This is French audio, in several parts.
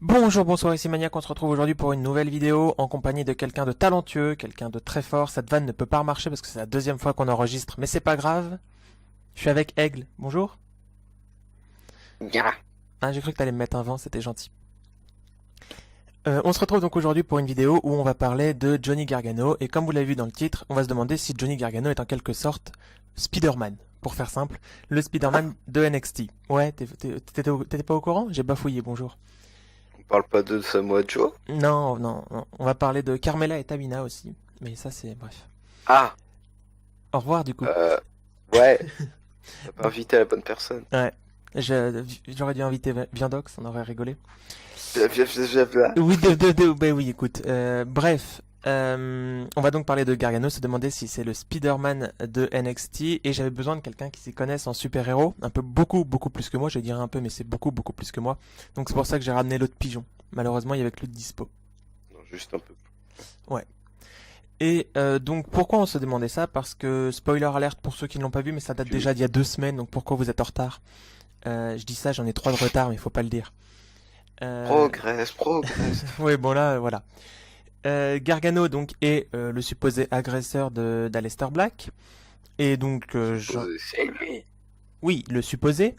Bonjour, bonsoir, ici Maniac, on se retrouve aujourd'hui pour une nouvelle vidéo en compagnie de quelqu'un de talentueux, quelqu'un de très fort. Cette vanne ne peut pas marcher parce que c'est la deuxième fois qu'on enregistre, mais c'est pas grave. Je suis avec Aigle, bonjour. Bien. Ah, j'ai cru que t'allais me mettre un vent, c'était gentil. On se retrouve donc aujourd'hui pour une vidéo où on va parler de Johnny Gargano, et comme vous l'avez vu dans le titre, on va se demander si Johnny Gargano est en quelque sorte Spider-Man, pour faire simple, le Spider-Man de NXT. Ouais, t'étais pas au courant? J'ai bafouillé, bonjour. On parle pas de Samoa Joe? Non, non, non, on va parler de Carmella et Tamina aussi, mais ça c'est bref. Ah, Au revoir du coup. euh, ouais, t'as pas invité la bonne personne. Ouais. J'aurais dû inviter Viandox, on aurait rigolé. Blablabla. Oui, bah oui, écoute. Bref, on va donc parler de Gargano, se demander si c'est le Spider-Man de NXT, et j'avais besoin de quelqu'un qui s'y connaisse en super-héros, un peu beaucoup plus que moi, je dirais un peu, mais c'est beaucoup plus que moi. Donc c'est pour ça que j'ai ramené l'autre pigeon. Malheureusement, il y avait que l'autre dispo. Non, juste un peu. Ouais. Et donc pourquoi on se demandait ça? Parce que, spoiler alerte pour ceux qui ne l'ont pas vu, mais ça date déjà d'il y a 2 semaines, donc pourquoi vous êtes en retard? Je dis ça, j'en ai 3 de retard, mais il faut pas le dire. Euh... Progresse. Oui, bon là, voilà. Gargano donc est le supposé agresseur de d'Aleister Black, et donc C'est lui. oui, le supposé.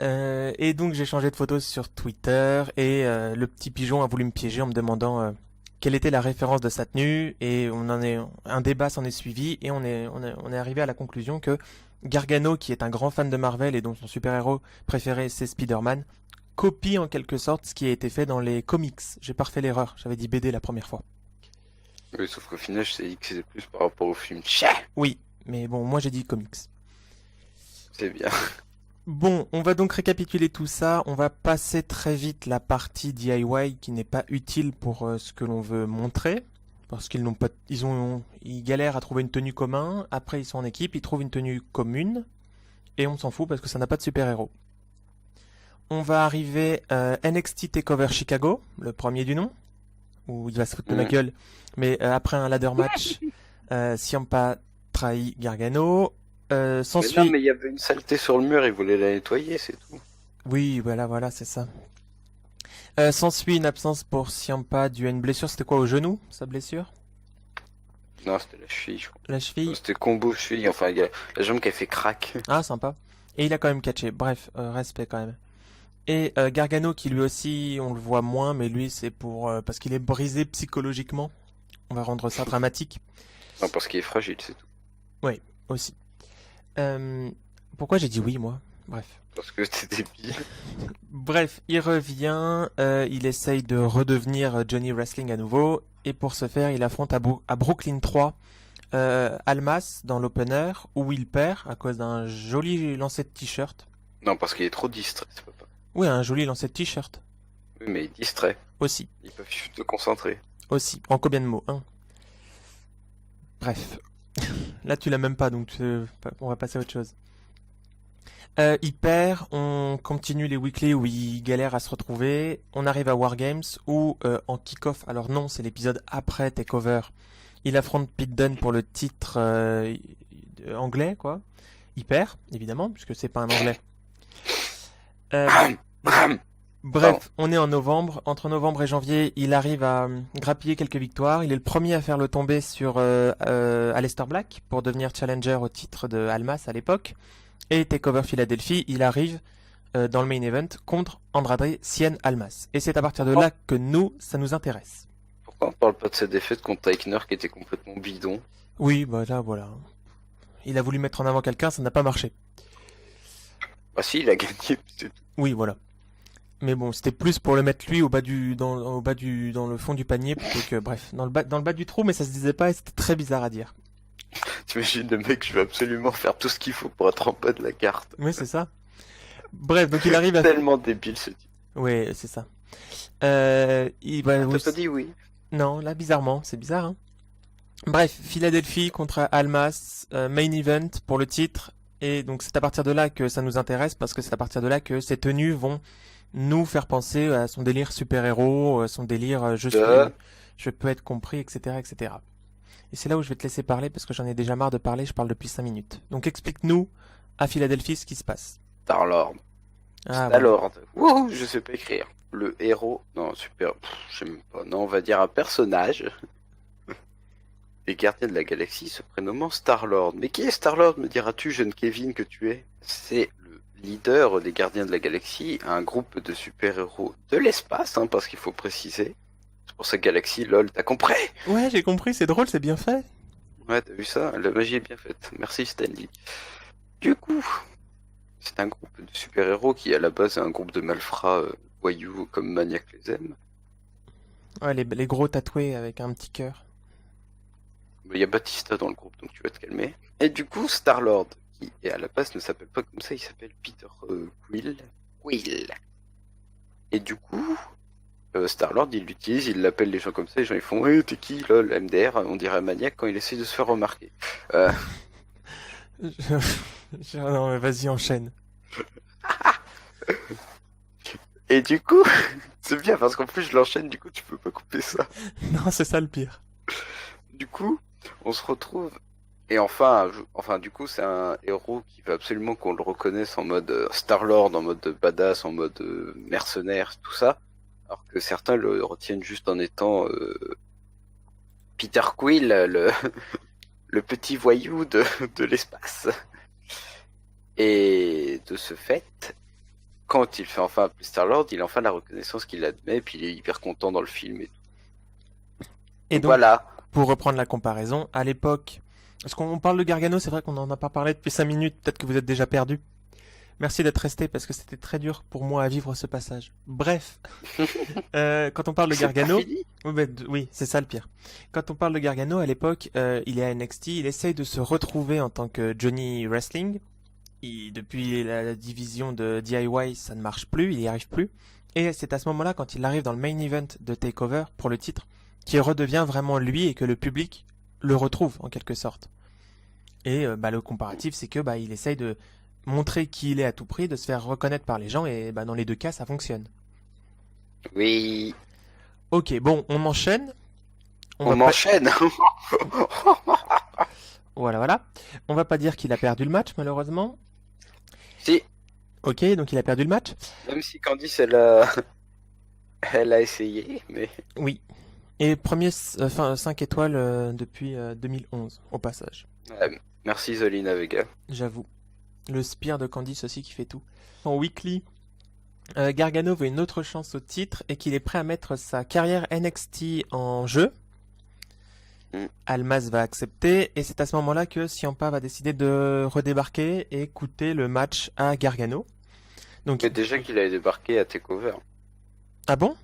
Et donc j'ai changé de photo sur Twitter, et le petit pigeon a voulu me piéger en me demandant quelle était la référence de sa tenue, et un débat s'en est suivi, et on est arrivé à la conclusion que Gargano, qui est un grand fan de Marvel et dont son super-héros préféré c'est Spider-Man, copie en quelque sorte ce qui a été fait dans les comics. J'ai pas refait l'erreur, j'avais dit BD la première fois. Oui, sauf qu'au final, c'est dit que c'est plus par rapport au film. Tchè. Oui, mais bon, moi j'ai dit comics. C'est bien. Bon, on va donc récapituler tout ça. On va passer très vite la partie DIY qui n'est pas utile pour ce que l'on veut montrer. Parce qu'ils n'ont pas, ils galèrent à trouver une tenue commune. Après, ils sont en équipe, ils trouvent une tenue commune. Et on s'en fout parce que ça n'a pas de super-héros. On va arriver NXT TakeOver Chicago, le premier du nom, où il va se foutre de ma Mm. gueule. Mais après un ladder match, Ciampa trahit Gargano. Mais non, S'ensuit. mais il y avait une saleté sur le mur, il voulait la nettoyer, c'est tout. Oui, voilà, c'est ça. S'ensuit une absence pour Ciampa due à une blessure. C'était quoi, au genou, sa blessure? Non, c'était la cheville, je crois. La Non, cheville? c'était combo cheville, enfin, il y a la jambe qui a fait crack. Ah, sympa. Et il a quand même catché. Bref, respect quand même. Et Gargano qui lui aussi, on le voit moins, mais lui c'est pour parce qu'il est brisé psychologiquement. On va rendre ça dramatique. Non, parce qu'il est fragile, c'est tout. Oui, aussi. Euh, Pourquoi j'ai dit oui, moi? Bref. Parce que t'es débile. Bref, il revient, il essaye de redevenir Johnny Wrestling à nouveau, et pour ce faire, il affronte à Brooklyn 3 Almas dans l'opener, où il perd à cause d'un joli lancer de t-shirt. Non, parce qu'il est trop distrait, c'est pas. Oui, un joli lancer de t-shirt. Oui, mais il est distrait. Aussi, Ils peuvent te concentrer. aussi. En combien de mots, hein? Bref. Là, tu l'as même pas, donc on va passer à autre chose. Il perd, on continue les weekly où il galère à se retrouver. On arrive à Wargames où en kick-off, alors non, c'est l'épisode après Takeover, il affronte Pete Dunne pour le titre anglais, quoi. Il perd, évidemment, puisque c'est pas un anglais. Euh, Pardon. Bref, on est en novembre. Entre novembre et janvier, il arrive à grappiller quelques victoires. Il est le premier à faire le tombé sur Aleister Black pour devenir challenger au titre de Almas à l'époque. Et Takeover Philadelphie, il arrive dans le main event contre Andrade Cien Almas. Et c'est à partir de là que nous, ça nous intéresse. Pourquoi on parle pas de cette défaite contre Eichner qui était complètement bidon? Oui, bah là, voilà. Il a voulu mettre en avant quelqu'un, ça n'a pas marché. Bah si, il a gagné. C'est tout. Oui, voilà. Mais bon, c'était plus pour le mettre lui dans le fond du panier plutôt que, bref, dans le bas du trou, mais ça se disait pas et c'était très bizarre à dire. T'imagines le mec, je vais absolument faire tout ce qu'il faut pour être en bas de la carte. Oui, c'est ça. Bref, donc il arrive à... Tellement débile ce type. Oui, c'est ça. Oui, T'as pas dit oui? non, là, bizarrement, c'est bizarre, hein. Bref, Philadelphie contre Almas, main event pour le titre. Et donc c'est à partir de là que ça nous intéresse, parce que c'est à partir de là que ces tenues vont nous faire penser à son délire super-héros, son délire De... je peux être compris, etc., etc. Et c'est là où je vais te laisser parler, parce que j'en ai déjà marre de parler, je parle depuis 5 minutes. Donc explique-nous à Philadelphie ce qui se passe. Star-Lord. Ah, voilà. Star-Lord. Wouhou, je sais pas écrire. Le héros. Non, super. Je sais même pas. Non, on va dire un personnage. Les gardiens de la galaxie se prénommant Star-Lord. Mais qui est Star-Lord, me diras-tu, jeune Kevin que tu es? C'est le leader des gardiens de la galaxie, un groupe de super-héros de l'espace, hein, parce qu'il faut préciser. C'est pour ça Galaxy, lol, t'as compris? Ouais, j'ai compris, c'est drôle, c'est bien fait. Ouais, t'as vu ça? La magie est bien faite. Merci Stanley. Du coup, c'est un groupe de super-héros qui à la base est un groupe de malfrats voyous comme Maniac les aime. Ouais, les gros tatoués avec un petit cœur. Il y a Batista dans le groupe, donc tu vas te calmer. Et du coup, Star-Lord, qui à la base ne s'appelle pas comme ça, il s'appelle Peter Quill. Quill. Et du coup, Star-Lord, il l'utilise, il l'appelle les gens comme ça, les gens ils font hey, t'es qui, lol, MDR, on dirait un maniaque quand il essaie de se faire remarquer. Euh, Non, mais vas-y, enchaîne. et du coup, c'est bien parce qu'en plus je l'enchaîne, du coup tu peux pas couper ça. Non, c'est ça le pire. Du coup, on se retrouve. Et enfin, du coup, c'est un héros qui veut absolument qu'on le reconnaisse en mode Star-Lord, en mode badass, en mode mercenaire, tout ça. Alors que certains le retiennent juste en étant Peter Quill, le petit voyou de l'espace. Et de ce fait, quand il fait enfin appeler Star-Lord, il a enfin la reconnaissance qu'il admet, puis il est hyper content dans le film et tout. Et Donc donc, voilà. pour reprendre la comparaison, à l'époque, parce qu'on parle de Gargano, c'est vrai qu'on n'en a pas parlé depuis 5 minutes, peut-être que vous êtes déjà perdu. Merci d'être resté parce que c'était très dur pour moi à vivre ce passage. Bref, quand on parle de C'est pas Gargano, fini. oui, oui, c'est ça le pire. Quand on parle de Gargano, à l'époque, il est à NXT, il essaye de se retrouver en tant que Johnny Wrestling. Depuis la division de DIY, ça ne marche plus, il n'y arrive plus. Et c'est à ce moment-là, quand il arrive dans le main event de TakeOver pour le titre, qu'il redevient vraiment lui et que le public le retrouve en quelque sorte. Et le comparatif, c'est que il essaye de montrer qui il est à tout prix, de se faire reconnaître par les gens, et dans les deux cas, ça fonctionne. Oui, Ok, bon, on enchaîne. On on va pas, m'enchaîne. voilà. On va pas dire qu'il a perdu le match, malheureusement. Si, Ok, donc il a perdu le match. même si Candice, elle a essayé, mais Oui. Et premier, 5 étoiles depuis 2011, au passage. merci Zolina Vega. J'avoue. Le Spire de Candice aussi qui fait tout. En weekly, Gargano veut une autre chance au titre et qu'il est prêt à mettre sa carrière NXT en jeu. Mm. Almas va accepter et c'est à ce moment-là que Ciampa va décider de redébarquer et coûter le match à Gargano. Donc, Mais déjà qu'il a débarqué à Takeover. ah bon?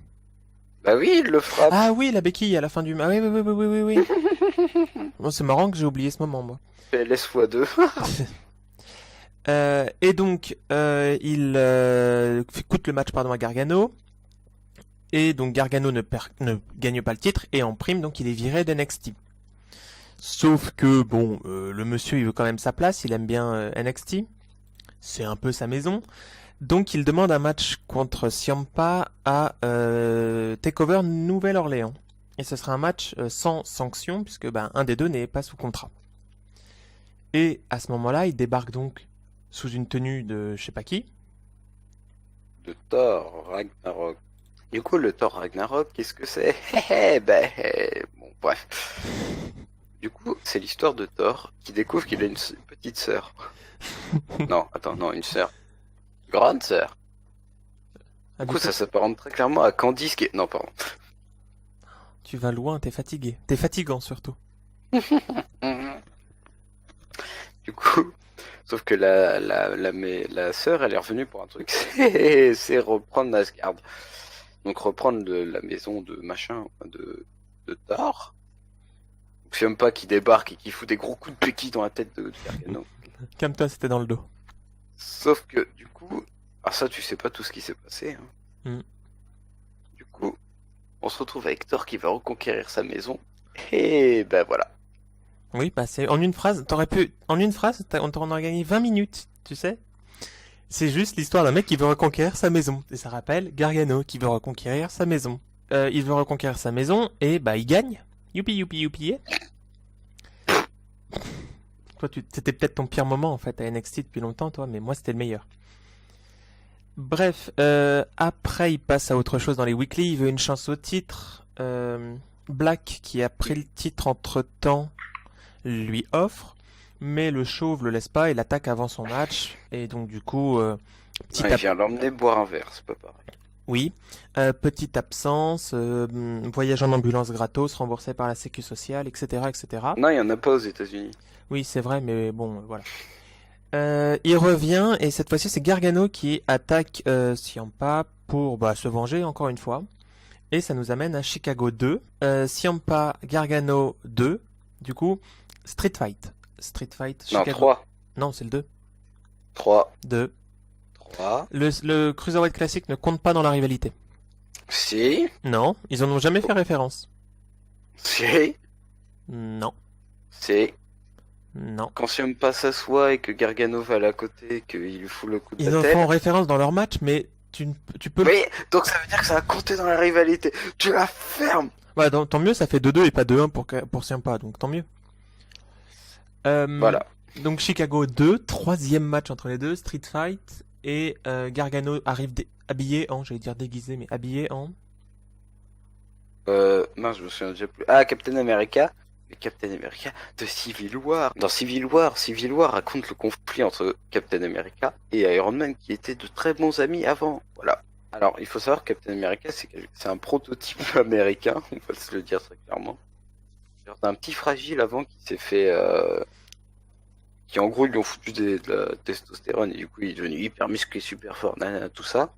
Bah oui, il le frappe. Ah oui, la béquille à la fin du... Ah oui, oui. Bon, c'est marrant que j'ai oublié ce moment, moi. PLS x2. Et donc, il coûte le match à Gargano. Et donc Gargano ne gagne pas le titre. Et en prime, donc il est viré d'NXT. Sauf que, bon, le monsieur, il veut quand même sa place. Il aime bien NXT. C'est un peu sa maison. Donc il demande un match contre Ciampa à TakeOver Nouvelle-Orléans. Et ce sera un match sans sanction, puisque un des deux n'est pas sous contrat. Et à ce moment-là, il débarque donc sous une tenue de je sais pas qui. De Thor Ragnarok. Du coup, le Thor Ragnarok, qu'est-ce que c'est? Bon, bref. Du coup, c'est l'histoire de Thor qui découvre qu'il a une petite sœur. Non, attends, non, une sœur. Grande sœur. Ah, Du coup, ça s'apparente très clairement à Candice qui est... Non, pardon. tu vas loin, t'es fatigué. T'es fatigant surtout. Du coup, sauf que la sœur, elle est revenue pour un truc, c'est reprendre Asgard. Donc reprendre la maison de machin, de Thor. Donc c'est même pas qui débarque et qui fout des gros coups de béquille dans la tête de Gargano. Calme-toi, c'était dans le dos. Sauf que, du coup, ça tu sais pas tout ce qui s'est passé. Hein. Mm. Du coup, on se retrouve avec Thor qui va reconquérir sa maison. Et ben voilà. Oui, c'est en une phrase. T'aurais pu. En une phrase, on t'en aurait gagné 20 minutes, tu sais. C'est juste l'histoire d'un mec qui veut reconquérir sa maison. Et ça rappelle Gargano qui veut reconquérir sa maison. Il veut reconquérir sa maison et il gagne. Youpi. Toi, c'était peut-être ton pire moment en fait à NXT depuis longtemps, toi, mais moi c'était le meilleur. Bref, après il passe à autre chose dans les weekly, il veut une chance au titre. Black, qui a pris le titre entre-temps, lui offre, mais le chauve le laisse pas, il attaque avant son match, et donc du coup, Non, il vient l'emmener boire un verre, c'est pas pareil. oui, petite absence, voyage en ambulance gratos, remboursé par la Sécu sociale, etc., etc. Non, il y en a pas aux États-Unis. Oui, c'est vrai, mais bon, voilà. Il revient, et cette fois-ci, c'est Gargano qui attaque Ciampa pour se venger encore une fois. Et ça nous amène à Chicago 2. Ciampa, Gargano 2. Du coup, Street Fight. Street Fight, Non, Chicago. 3. Non, c'est le 2. 3. 2. 3. Le Cruiserweight classique ne compte pas dans la rivalité. Si. Non, ils en ont jamais fait référence. Si. Non, Si. non. Quand Ciampa s'assoit et que Gargano va à la côté, qu'il lui fout le coup de Ils la en tête. font référence dans leur match, mais tu peux... Oui, donc ça veut dire que ça a compté dans la rivalité. Tu la fermes. Ouais, tant mieux, ça fait 2-2 et pas 2-1 pour Ciampa, donc tant mieux. Voilà. Donc Chicago 2, troisième match entre les deux, Street Fight, et Gargano arrive habillé en, j'allais dire déguisé, mais habillé en... Mince, je me souviens déjà plus. Ah, Captain America. Mais Captain America de Civil War. Dans Civil War raconte le conflit entre Captain America et Iron Man qui étaient de très bons amis avant. Voilà. Alors, il faut savoir que Captain America, c'est un prototype américain, on va se le dire très clairement. C'est un petit fragile avant qui s'est fait... qui en gros, ils lui ont foutu de la testostérone et du coup, il est devenu hyper musclé, super fort, nanana, tout ça.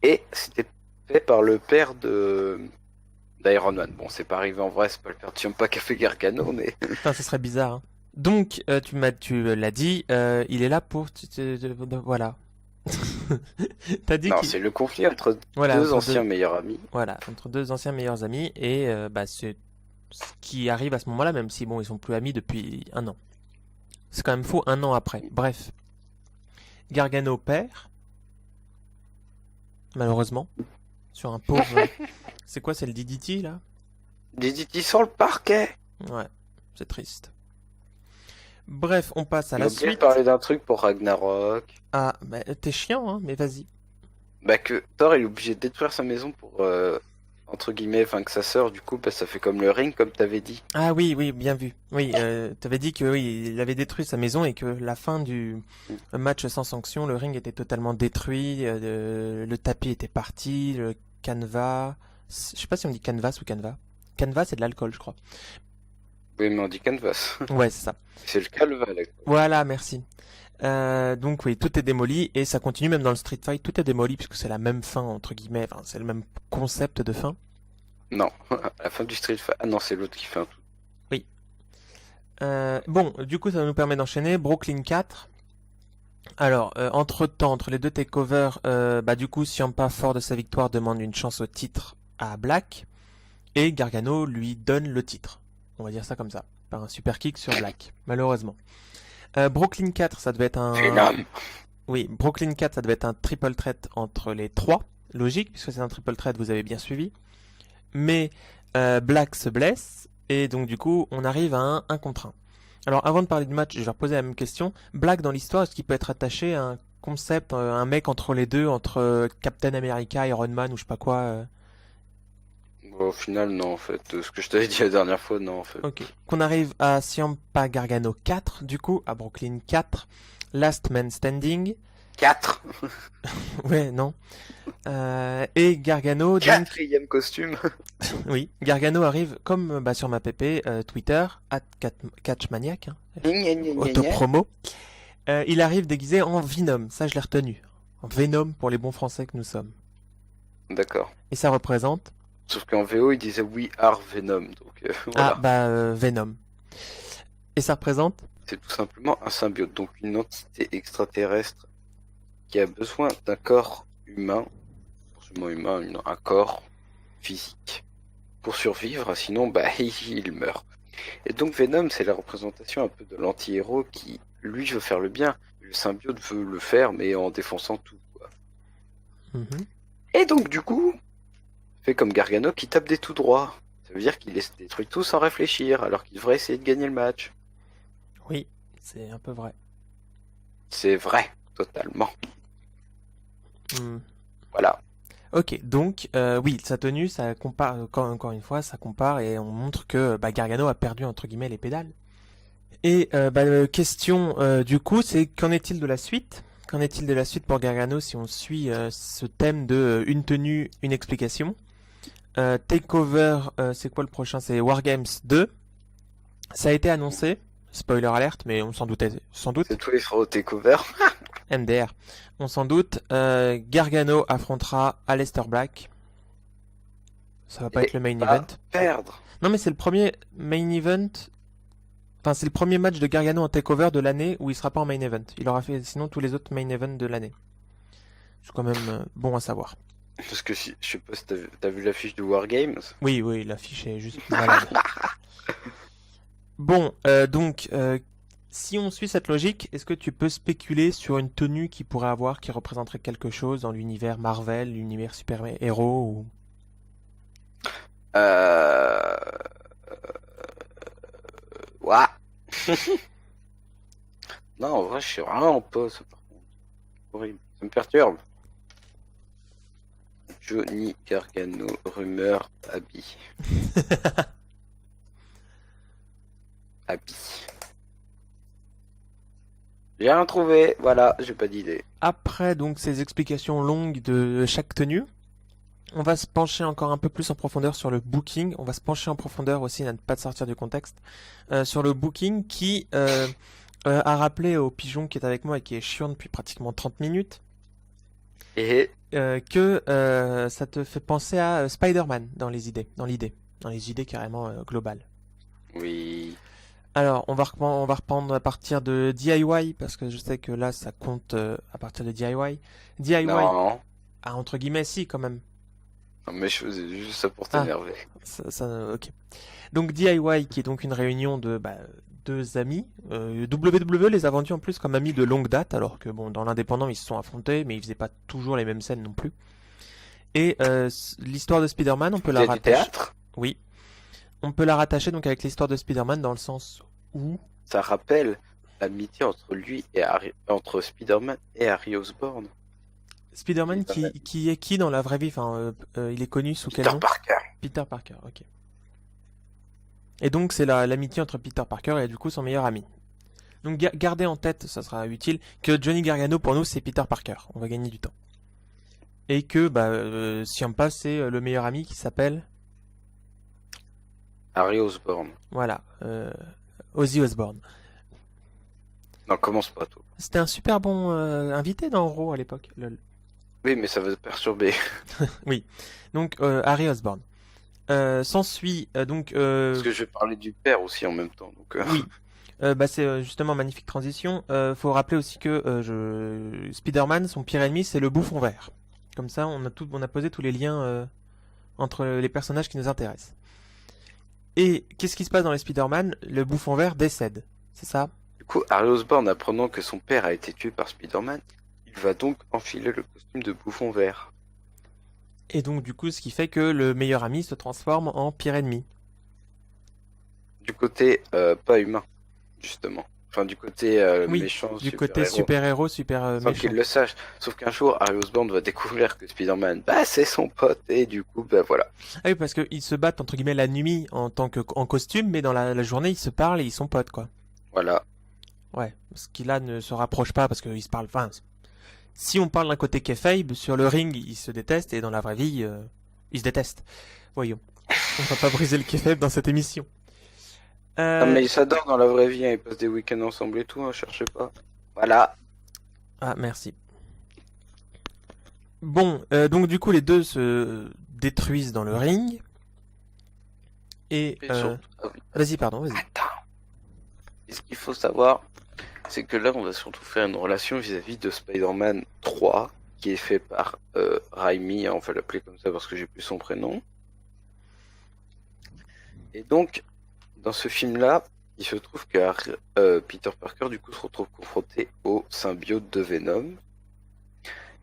Et c'était fait par le père d'Iron Man. Bon, c'est pas arrivé en vrai, c'est pas le père de Ciampa qui a fait Gargano, mais... Putain, ce serait bizarre. Hein. Donc, tu l'as dit, il est là pour... voilà. T'as dit Non, qu'il... c'est le conflit entre Voilà, deux entre anciens meilleurs amis. Voilà, entre deux anciens meilleurs amis, et c'est ce qui arrive à ce moment-là, même si, bon, ils sont plus amis depuis 1 an. C'est quand même faux 1 an après. Bref. Gargano perd, malheureusement, sur un pauvre... C'est quoi, c'est le DDT, là? DDT sur le parquet. Ouais, c'est triste. Bref, on passe à On a la oublié de suite. parler d'un truc pour Ragnarok. Ah, bah, t'es chiant, hein, mais vas-y. Bah que Thor il est obligé de détruire sa maison pour, entre guillemets, vaincre sa sœur. Du coup, bah, ça fait comme le ring, comme t'avais dit. Ah oui, oui, bien vu. Oui, t'avais dit que oui, il avait détruit sa maison et que la fin du match sans sanction, le ring était totalement détruit, le tapis était parti, le canevas... Je sais pas si on dit canvas ou canevas. Canvas, c'est de l'alcool, je crois. Oui, mais on dit canvas. Ouais, c'est ça. C'est le calva, là. Voilà, merci. Donc oui, tout est démoli et ça continue même dans le Street Fight, tout est démoli puisque c'est la même fin entre guillemets, enfin, c'est le même concept de fin. Non, à la fin du Street Fight. Ah non, c'est l'autre qui fait un tout. Oui. Bon, du coup, ça nous permet d'enchaîner. Brooklyn 4. Alors, entre-temps, entre les deux takeovers, du coup, Ciampa, fort de sa victoire, demande une chance au titre à Black et Gargano lui donne le titre. On va dire ça comme ça, par un super kick sur Black, malheureusement. Brooklyn 4, ça devait être un... Phénom. Oui, Brooklyn 4, ça devait être un triple threat entre les trois. Logique, puisque c'est un triple threat, vous avez bien suivi. Mais Black se blesse, et donc du coup, on arrive à un contre 1. Alors, avant de parler du match, je vais leur poser la même question. Black, dans l'histoire, est-ce qu'il peut être attaché à un concept, un mec entre les deux, entre Captain America, Iron Man, ou je sais pas quoi Bon, au final, non, en fait. Ce que je t'avais dit la dernière fois, non, en fait. Ok. Qu'on arrive à Ciampa Gargano 4, du coup, à Brooklyn 4. Last Man Standing. 4. Ouais, non. Et Gargano, donc... Quatrième costume. Oui, Gargano arrive comme sur ma PP Twitter, @catchmaniac, hein, Gna, gna, gna, gna. autopromo. Il arrive déguisé en Venom, ça je l'ai retenu. En Venom pour les bons français que nous sommes. D'accord. Et ça représente... Sauf qu'en VO, il disait We are Venom. Donc, voilà. Venom. Et ça représente... C'est tout simplement un symbiote, donc une entité extraterrestre qui a besoin d'un corps humain, forcément humain, un corps physique, pour survivre, sinon il meurt. Et donc Venom, c'est la représentation un peu de l'anti-héros qui, lui, veut faire le bien. Le symbiote veut le faire, mais en défonçant tout, quoi. Mhm. Et donc du coup, fait comme Gargano qui tape des tout droits. Ça veut dire qu'il les détruit tout sans réfléchir, alors qu'il devrait essayer de gagner le match. Oui, c'est un peu vrai. C'est vrai. totalement. Hmm. Voilà. Ok, donc oui, sa tenue, ça compare encore une fois, ça compare et on montre que Gargano a perdu entre guillemets les pédales. Et question du coup, c'est qu'en est-il de la suite? Qu'en est-il de la suite pour Gargano si on suit ce thème de une tenue, une explication? Takeover, c'est quoi le prochain? C'est Wargames 2. Ça a été annoncé, spoiler alerte, mais on s'en doutait sans C'est doute. tous les frauds takeover. MDR, on s'en doute. Gargano affrontera Aleister Black. Ça va pas être Et le main va event. perdre. Non mais c'est le premier main event. Enfin, c'est le premier match de Gargano en takeover de l'année où il sera pas en main event. Il aura fait sinon tous les autres main events de l'année. C'est quand même bon à savoir. Parce que je sais pas si t'as vu l'affiche de Wargames. Oui, oui, l'affiche est juste malade. Bon, donc, si on suit cette logique, est-ce que tu peux spéculer sur une tenue qui pourrait avoir, qui représenterait quelque chose dans l'univers Marvel, l'univers super-héros ou... Euh... Ouah. Non, en vrai, je sais vraiment pas, ça, par contre. Horrible. Ça me perturbe. Johnny Gargano, rumeur, habit. Habit. J'ai rien trouvé, voilà, j'ai pas d'idée. Après donc ces explications longues de chaque tenue, on va se pencher encore un peu plus en profondeur sur le booking. On va se pencher en profondeur aussi, à ne pas sortir du contexte, sur le booking qui a rappelé au pigeon qui est avec moi et qui est chiant depuis pratiquement 30 minutes Et que ça te fait penser à Spider-Man dans les idées carrément globales. oui. Alors, on va reprendre à partir de DIY parce que je sais que là ça compte à partir de DIY. DIY, Non. ah, entre guillemets, si quand même. Non, mais je faisais juste ça pour Ah, t'énerver. ok. Donc DIY qui est donc une réunion de deux amis. WWE les a vendus en plus comme amis de longue date, alors que bon, dans l'indépendant ils se sont affrontés, mais ils faisaient pas toujours les mêmes scènes non plus. Et l'histoire de Spider-Man, on peut la C'est du rattacher. théâtre? Oui, on peut la rattacher donc avec l'histoire de Spider-Man dans le sens où Ça rappelle l'amitié entre lui et entre Spider-Man et Harry Osborn. Spider-Man qui est qui dans la vraie vie? Enfin, il est connu sous quel Peter nom? Parker. Peter Parker, ok. Et donc c'est l'amitié entre Peter Parker et du coup son meilleur ami. Donc gardez en tête, ça sera utile, que Johnny Gargano pour nous c'est Peter Parker. On va gagner du temps. Et que Ciampa c'est le meilleur ami qui s'appelle Harry Osborn. voilà Ozzy Osbourne. Non, commence pas toi. C'était un super bon invité dans Raw à l'époque. Lol. Oui, mais ça va te perturber. Oui. Donc Harry Osborn. S'ensuit Parce que je vais parler du père aussi en même temps. Donc, oui. C'est justement magnifique transition. Faut rappeler aussi que Spider-Man, son pire ennemi, c'est le bouffon vert. Comme ça, on a posé tous les liens entre les personnages qui nous intéressent. Et qu'est-ce qui se passe dans les Spider-Man? Le bouffon vert décède, c'est ça? du coup, Harry Osborn, apprenant que son père a été tué par Spider-Man, il va donc enfiler le costume de bouffon vert. Et donc du coup, ce qui fait que le meilleur ami se transforme en pire ennemi. Du côté pas humain, justement. Enfin, du côté Oui, méchant, du côté super-héros. super-héros, super Sans méchant. qu'il le sache. Sauf qu'un jour, Harry Osborn va découvrir que Spider-Man, c'est son pote, et du coup, voilà. Ah oui, parce qu'ils se battent entre guillemets la nuit en costume, mais dans la journée ils se parlent et ils sont potes quoi. Voilà. Ouais, ce qui là ne se rapproche pas parce qu'ils se parlent. Enfin, si on parle d'un côté kayfabe, sur le ring ils se détestent et dans la vraie vie ils se détestent. Voyons, on va pas briser le kayfabe dans cette émission. Non, mais ils s'adorent dans la vraie vie, hein, ils passent des week-ends ensemble et tout, hein, cherchez pas. Voilà. Ah, merci. Bon, donc du coup les deux se détruisent dans le ring. Et Et surtout- ah oui. vas-y, pardon, vas-y. Attends. Et ce qu'il faut savoir, c'est que là, on va surtout faire une relation vis-à-vis de Spider-Man 3, qui est fait par Raimi, on va l'appeler comme ça parce que j'ai plus son prénom. Et donc, dans ce film-là, il se trouve que Peter Parker, du coup, se retrouve confronté au symbiote de Venom,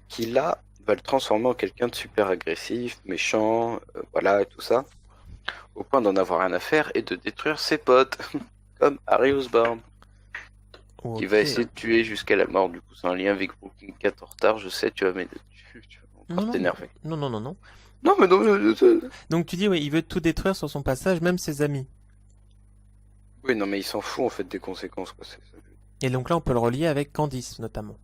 qui là, va le transformer en quelqu'un de super agressif, méchant, voilà, et tout ça, au point d'en avoir rien à faire et de détruire ses potes, comme Harry Osborn. Qui va Ok. essayer de tuer jusqu'à la mort. Du coup, c'est un lien avec Brooklyn 4 en retard. Je sais, tu vas m'aider. Tu vas Non, encore non, t'énerver. non, non, non, non. Non, mais non, Donc tu dis, oui, il veut tout détruire sur son passage, même ses amis. oui, non, mais il s'en fout en fait des conséquences, quoi. C'est ça. Et donc là, on peut le relier avec Candice, notamment.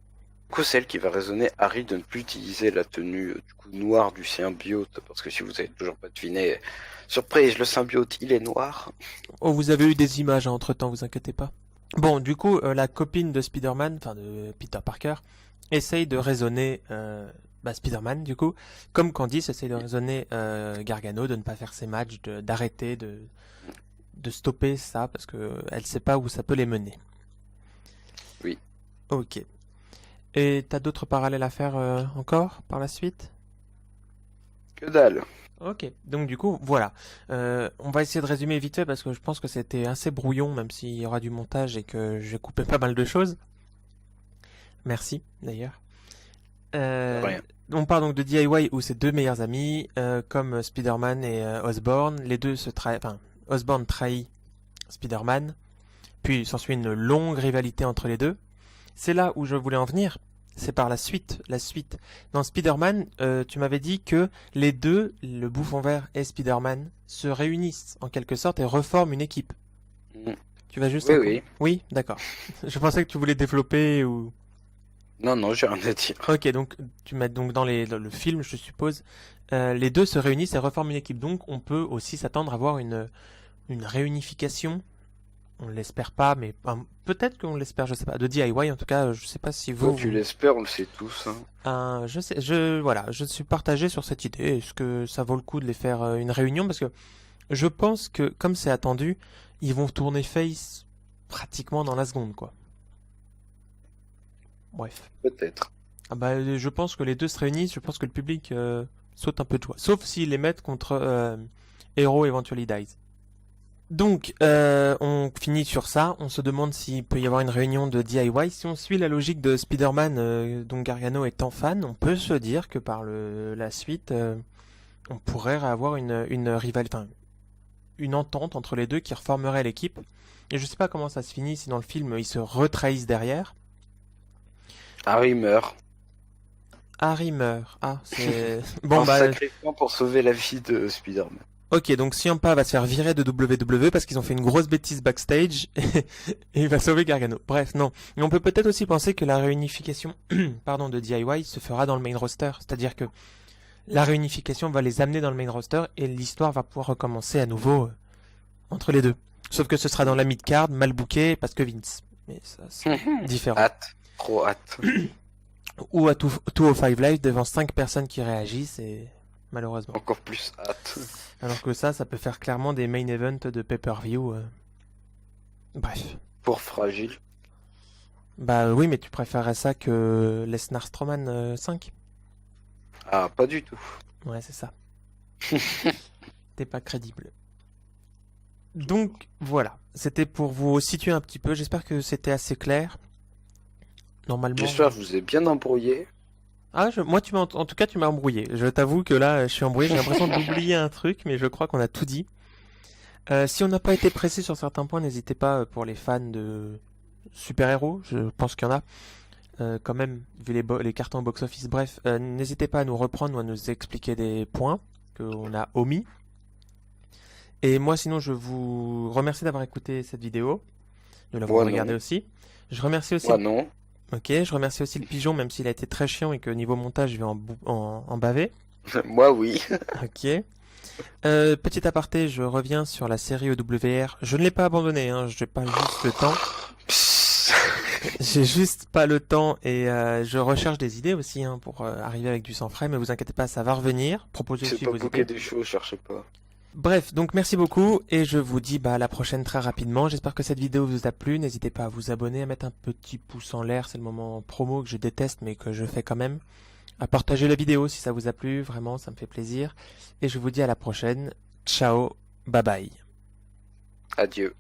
Du coup, c'est elle qui va raisonner Harry de ne plus utiliser la tenue du coup noire du symbiote, parce que si vous avez toujours pas deviné, surprise, le symbiote il est noir. Oh, vous avez eu des images, hein, entre-temps, vous inquiétez pas. Bon, du coup, la copine de Spider-Man, enfin de Peter Parker, essaye de raisonner Spider-Man, du coup, comme Candice essaye de raisonner Gargano de ne pas faire ses matchs, d'arrêter, de stopper ça, parce que elle sait pas où ça peut les mener. Oui. Ok. Et t'as d'autres parallèles à faire encore par la suite? Que dalle. Ok, donc du coup, voilà. On va essayer de résumer vite fait parce que je pense que c'était assez brouillon, même s'il y aura du montage et que j'ai coupé pas mal de choses. Merci, d'ailleurs. Rien. On parle donc de DIY où c'est deux meilleurs amis, comme Spider-Man et Osborn. Les deux enfin, Osborn trahit Spider-Man, puis s'ensuit une longue rivalité entre les deux. C'est là où je voulais en venir. C'est par la suite. Dans Spider-Man, tu m'avais dit que les deux, le Bouffon Vert et Spider-Man, se réunissent en quelque sorte et reforment une équipe. Mm. Tu vas juste... Oui, oui. Oui, d'accord. Je pensais que tu voulais développer ou... Non, non, j'ai rien à dire. Ok, donc tu mets donc dans le film, je suppose, les deux se réunissent et reforment une équipe. Donc on peut aussi s'attendre à voir une réunification. On l'espère pas, mais peut-être qu'on l'espère, je sais pas. De DIY, en tout cas, je sais pas si Toi, vous... tu l'espères, on le sait tous. Hein. Je sais, voilà, je suis partagé sur cette idée. Est-ce que ça vaut le coup de les faire une réunion? Parce que je pense que, comme c'est attendu, ils vont tourner face pratiquement dans la seconde, quoi. Bref. Peut-être. Ah bah, je pense que les deux se réunissent, je pense que le public saute un peu de joie. Sauf s'ils les mettent contre Hero Eventually Dies. Donc, on finit sur ça. On se demande s'il peut y avoir une réunion de DIY. Si on suit la logique de Spider-Man, dont Gargano étant fan, on peut se dire que par la suite, on pourrait avoir enfin, une entente entre les deux qui reformerait l'équipe. Et je sais pas comment ça se finit, si dans le film ils se retrahissent derrière. Harry meurt. Harry meurt. Ah, c'est... Bon, en sacrifiant pour sauver la vie de Spider-Man. Ok, donc Ciampa va se faire virer de WWE parce qu'ils ont fait une grosse bêtise backstage et il va sauver Gargano. Bref, non. Mais on peut peut-être aussi penser que la réunification pardon, de DIY se fera dans le main roster. C'est-à-dire que la réunification va les amener dans le main roster et l'histoire va pouvoir recommencer à nouveau entre les deux. Sauf que ce sera dans la mid-card, mal booké, parce que Vince. Mais ça, c'est différent. Hâte. Trop hâte. Ou à 205 Live devant 5 personnes qui réagissent et... malheureusement. Encore plus hâte. Alors que ça peut faire clairement des main events de pay-per-view. Bref. Pour fragile. Bah oui, mais tu préférerais ça que Lesnar Strowman 5? Ah, pas du tout. Ouais, c'est ça. T'es pas crédible. Donc voilà, c'était pour vous situer un petit peu. J'espère que c'était assez clair. Normalement. J'espère que je vous ai bien embrouillé. Ah, moi, en tout cas, tu m'as embrouillé. Je t'avoue que là, je suis embrouillé. J'ai l'impression d'oublier un truc, mais je crois qu'on a tout dit. Si on n'a pas été précis sur certains points, n'hésitez pas pour les fans de super-héros. Je pense qu'il y en a. Quand même, vu les cartons box-office. Bref, n'hésitez pas à nous reprendre ou à nous expliquer des points qu'on a omis. Et moi, sinon, je vous remercie d'avoir écouté cette vidéo, de l'avoir regardé aussi. Je remercie aussi. Moi non. Ok, je remercie aussi le pigeon, même s'il a été très chiant et que niveau montage, je vais en baver. Moi oui. Ok. Petit aparté, je reviens sur la série EWR. Je ne l'ai pas abandonnée, hein, j'ai pas juste le temps. J'ai juste pas le temps et je recherche des idées aussi hein, pour arriver avec du sang frais, mais vous inquiétez pas, ça va revenir. Proposez aussi vos idées. C'est pas des choses, cherchez pas. Bref, donc merci beaucoup et je vous dis à la prochaine très rapidement. J'espère que cette vidéo vous a plu. N'hésitez pas à vous abonner, à mettre un petit pouce en l'air. C'est le moment promo que je déteste mais que je fais quand même. À partager la vidéo si ça vous a plu. Vraiment, ça me fait plaisir. Et je vous dis à la prochaine. Ciao, bye bye. Adieu.